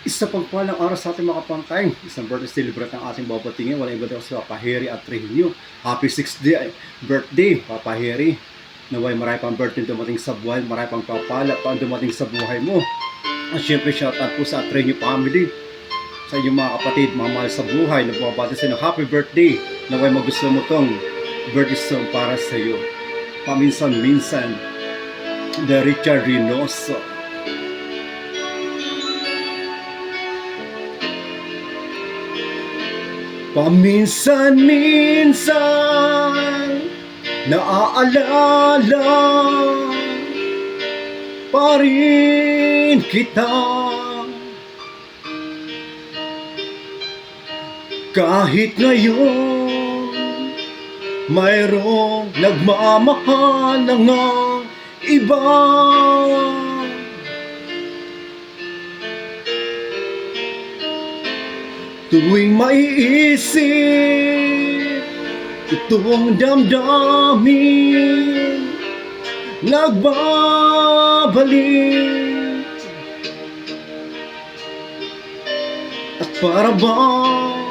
Isa pagpalang araw sa ating mga kapantay. Isang birthday celebrate ng ating babatingin. Wala iba daw si Papa Harry at Trujillo. Happy 6th birthday, Papa Harry. Naway marami pang birthday dumating sa buhay. Marami pang papala pa dumating sa buhay mo. At syempre shout out po sa Trujillo family. Sa inyong mga kapatid, mga mahal sa buhay. Nagbabati sa inyo happy birthday. Naway magusto mo tong birthday song para sa iyo. Paminsan-minsan, The Richard Reynoso. Paminsan-minsan naaalala pa rin kita, kahit ngayon mayroong nagmamahal ng iba. Tuwing maiisip itong damdamin, nagbabalik at para bang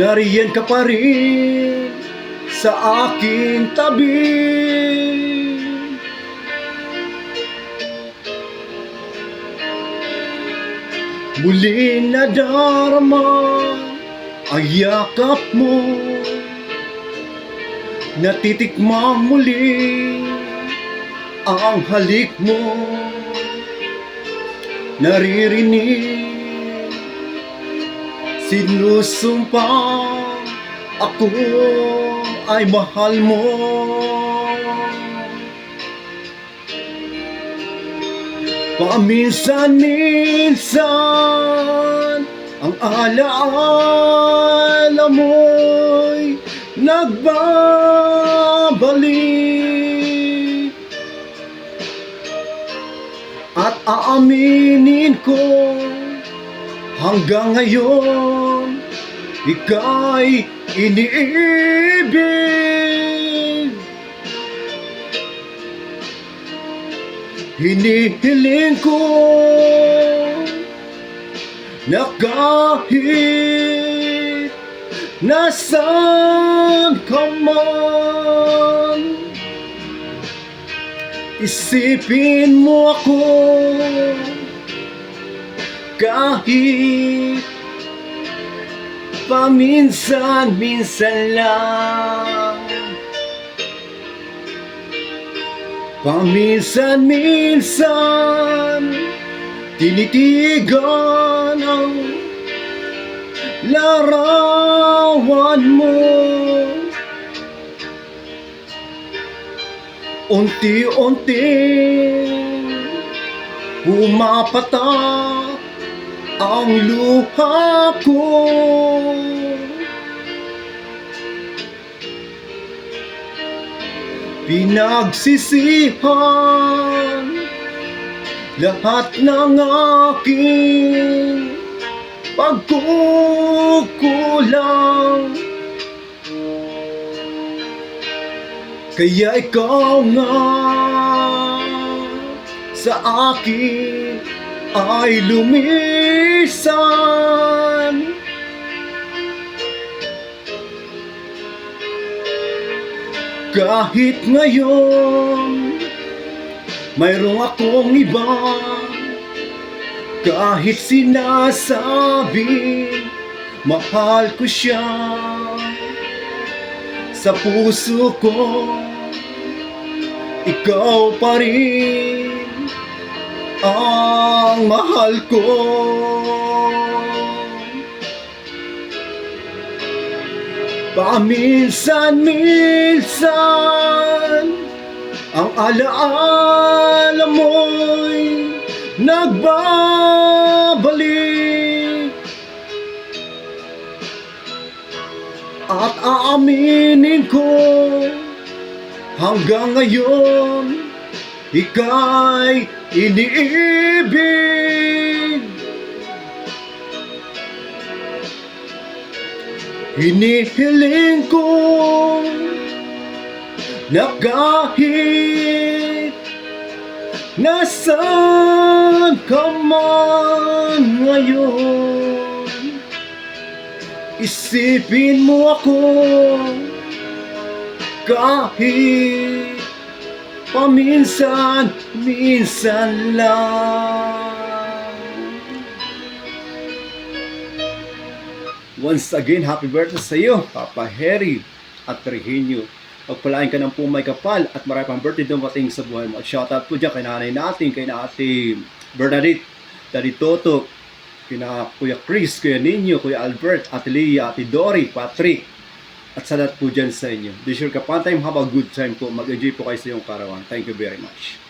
nariyan ka pa rin sa aking tabi. Muli nadarama ang yakap mo, natitikmang muli ang halik mo, naririnig sinusumpang ako ay mahal mo. Paminsan-minsan ang alaala mo'y nagbabalik, at aaminin ko hanggang ngayon ika'y iniibig. Hinihiling ko na kahit nasaan ka man, isipin mo ako kahit paminsan-minsan lang. Paminsan-minsan tinitigan ang larawan mo, unti-unti pumapatak ang luha ko. Pinagsisihan lahat ng aking pagkukulang, kaya ikaw nga sa akin ay lumisan. Kahit ngayon mayroong akong iba, kahit sinasabi mahal ko siya, sa puso ko ikaw pa rin ang mahal ko. Paminsan-minsan ang alaala mo'y nagbabalik, at aaminin ko hanggang ngayon ika'y iniibig. Hinihiling ko na kahit nasaan ka man ngayon, isipin mo ako kahit paminsan-minsan lang. Once again, happy birthday sa iyo, Papa Harry at Regenio. Pagpalain ka ng pumay kapal at marami pang birthday dumating sa buhay mo. At shoutout po dyan kay nanay natin, kay Ate Bernadette, Daddy Toto, kina Kuya Chris, Kuya Nino, Kuya Albert, Ate Leah, Ate Dory, Patrick, at sa lahat po dyan sa inyo. This year, Kapan Time, have a good time po. Mag-enjoy po kayo sa iyong karawan. Thank you very much.